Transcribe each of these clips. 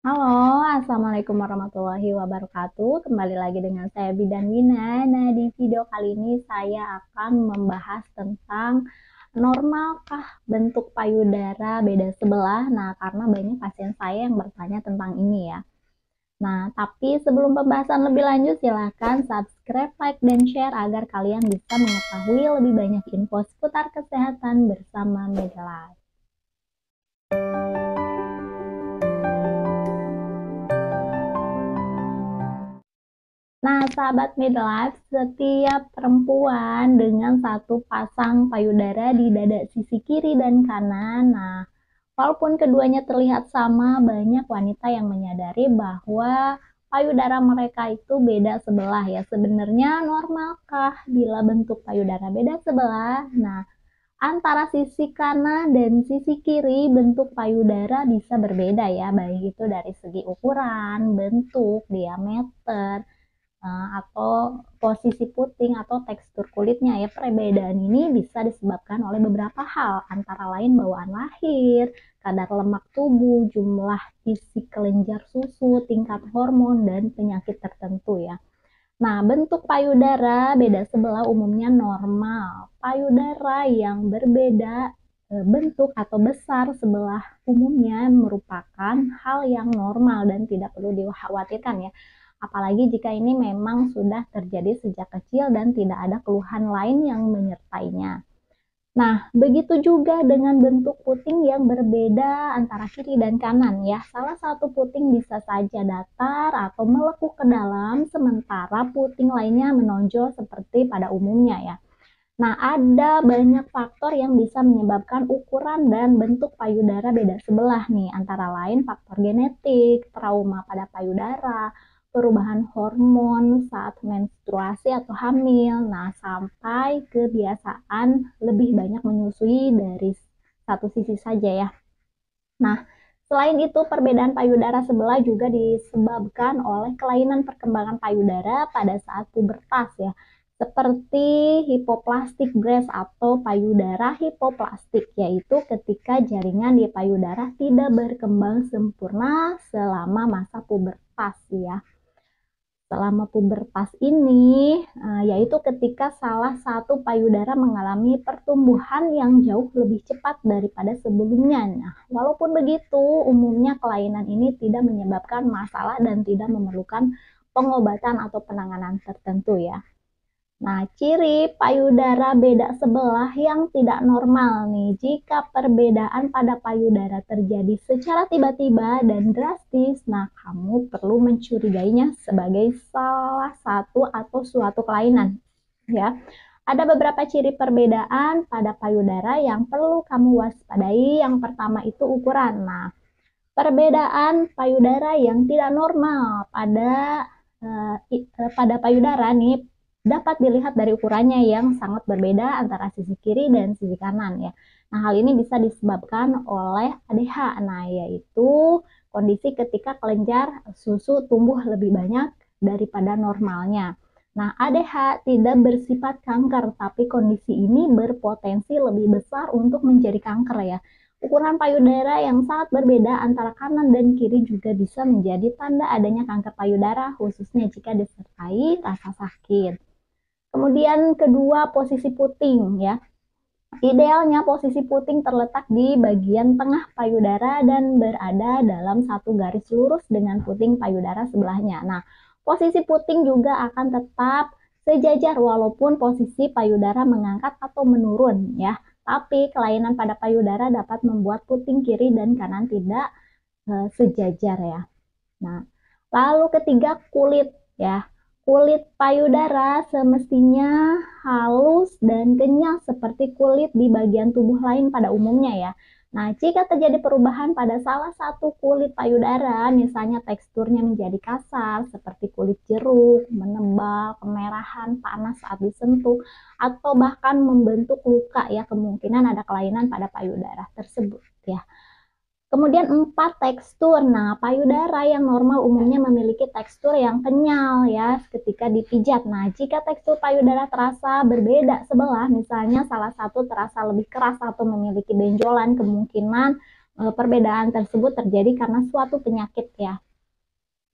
Halo, Assalamualaikum warahmatullahi wabarakatuh. Kembali lagi dengan saya Bidan Wina. Nah, di video kali ini saya akan membahas tentang normalkah bentuk payudara beda sebelah. Nah, karena banyak pasien saya yang bertanya tentang ini ya. Nah, tapi sebelum pembahasan lebih lanjut, silahkan subscribe, like, dan share agar kalian bisa mengetahui lebih banyak info seputar kesehatan bersama Medlife. Nah, sahabat midlife, setiap perempuan dengan satu pasang payudara di dada sisi kiri dan kanan. Nah, walaupun keduanya terlihat sama, banyak wanita yang menyadari bahwa payudara mereka itu beda sebelah ya. Sebenarnya normalkah bila bentuk payudara beda sebelah? Nah, antara sisi kanan dan sisi kiri bentuk payudara bisa berbeda ya, baik itu dari segi ukuran, bentuk, diameter, atau posisi puting atau tekstur kulitnya ya. Perbedaan ini bisa disebabkan oleh beberapa hal, antara lain bawaan lahir, kadar lemak tubuh, jumlah isi kelenjar susu, tingkat hormon, dan penyakit tertentu ya. Nah, bentuk payudara beda sebelah umumnya normal. Payudara yang berbeda bentuk atau besar sebelah umumnya merupakan hal yang normal dan tidak perlu dikhawatirkan ya. Apalagi jika ini memang sudah terjadi sejak kecil dan tidak ada keluhan lain yang menyertainya. Nah, begitu juga dengan bentuk puting yang berbeda antara kiri dan kanan ya. Salah satu puting bisa saja datar atau melekuk ke dalam, sementara puting lainnya menonjol seperti pada umumnya ya. Nah, ada banyak faktor yang bisa menyebabkan ukuran dan bentuk payudara beda sebelah nih, antara lain faktor genetik, trauma pada payudara, perubahan hormon saat menstruasi atau hamil, nah sampai kebiasaan lebih banyak menyusui dari satu sisi saja ya. Nah, selain itu perbedaan payudara sebelah juga disebabkan oleh kelainan perkembangan payudara pada saat pubertas ya, seperti hypoplastic breast atau payudara hipoplastik, yaitu ketika jaringan di payudara tidak berkembang sempurna selama masa pubertas ya. Selama pubertas ini, yaitu ketika salah satu payudara mengalami pertumbuhan yang jauh lebih cepat daripada sebelumnya. Nah, walaupun begitu, umumnya kelainan ini tidak menyebabkan masalah dan tidak memerlukan pengobatan atau penanganan tertentu ya. Nah, ciri payudara beda sebelah yang tidak normal nih, jika perbedaan pada payudara terjadi secara tiba-tiba dan drastis, nah kamu perlu mencurigainya sebagai salah satu atau suatu kelainan ya. Ada beberapa ciri perbedaan pada payudara yang perlu kamu waspadai. Yang pertama itu ukuran. Nah, perbedaan payudara yang tidak normal pada payudara nih dapat dilihat dari ukurannya yang sangat berbeda antara sisi kiri dan sisi kanan ya. Nah, hal ini bisa disebabkan oleh ADH. Nah, yaitu kondisi ketika kelenjar susu tumbuh lebih banyak daripada normalnya. Nah, ADH tidak bersifat kanker, tapi kondisi ini berpotensi lebih besar untuk menjadi kanker ya. Ukuran payudara yang sangat berbeda antara kanan dan kiri juga bisa menjadi tanda adanya kanker payudara, khususnya jika disertai rasa sakit. Kemudian kedua, posisi puting ya. Idealnya posisi puting terletak di bagian tengah payudara dan berada dalam satu garis lurus dengan puting payudara sebelahnya. Nah, posisi puting juga akan tetap sejajar walaupun posisi payudara mengangkat atau menurun ya. Tapi kelainan pada payudara dapat membuat puting kiri dan kanan tidak sejajar ya. Nah, lalu ketiga, kulit ya. Kulit payudara semestinya halus dan kenyal seperti kulit di bagian tubuh lain pada umumnya ya. Nah, jika terjadi perubahan pada salah satu kulit payudara, misalnya teksturnya menjadi kasar seperti kulit jeruk, menebal, kemerahan, panas saat disentuh, atau bahkan membentuk luka ya, kemungkinan ada kelainan pada payudara tersebut ya. Kemudian 4, tekstur. Nah, payudara yang normal umumnya memiliki tekstur yang kenyal ya ketika dipijat. Nah, jika tekstur payudara terasa berbeda sebelah, misalnya salah satu terasa lebih keras atau memiliki benjolan, kemungkinan perbedaan tersebut terjadi karena suatu penyakit ya.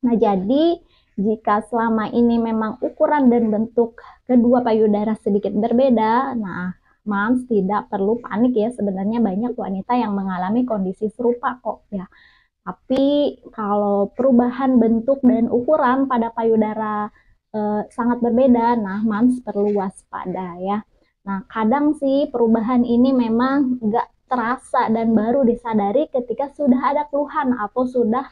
Nah, jadi jika selama ini memang ukuran dan bentuk kedua payudara sedikit berbeda, nah Moms tidak perlu panik ya, sebenarnya banyak wanita yang mengalami kondisi serupa kok ya. Tapi kalau perubahan bentuk dan ukuran pada payudara sangat berbeda, nah Moms perlu waspada ya. Nah, kadang sih perubahan ini memang nggak terasa dan baru disadari ketika sudah ada keluhan atau sudah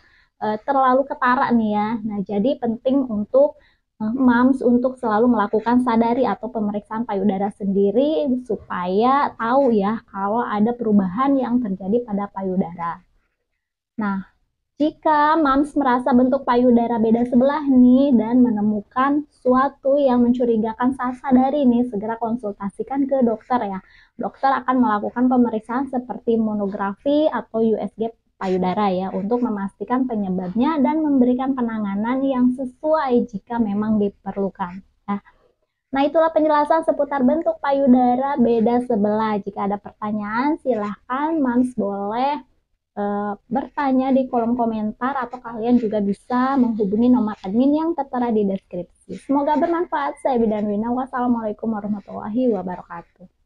terlalu ketara nih ya. Nah, jadi penting untuk Moms untuk selalu melakukan sadari atau pemeriksaan payudara sendiri supaya tahu ya kalau ada perubahan yang terjadi pada payudara. Nah, jika Moms merasa bentuk payudara beda sebelah nih dan menemukan suatu yang mencurigakan saat sadari nih, segera konsultasikan ke dokter ya. Dokter akan melakukan pemeriksaan seperti monografi atau USG payudara ya untuk memastikan penyebabnya dan memberikan penanganan yang sesuai jika memang diperlukan. Nah, itulah penjelasan seputar bentuk payudara beda sebelah. Jika ada pertanyaan, silahkan Moms boleh bertanya di kolom komentar atau kalian juga bisa menghubungi nomor admin yang tertera di deskripsi. Semoga bermanfaat. Saya Bidan Wina. Wassalamualaikum warahmatullahi wabarakatuh.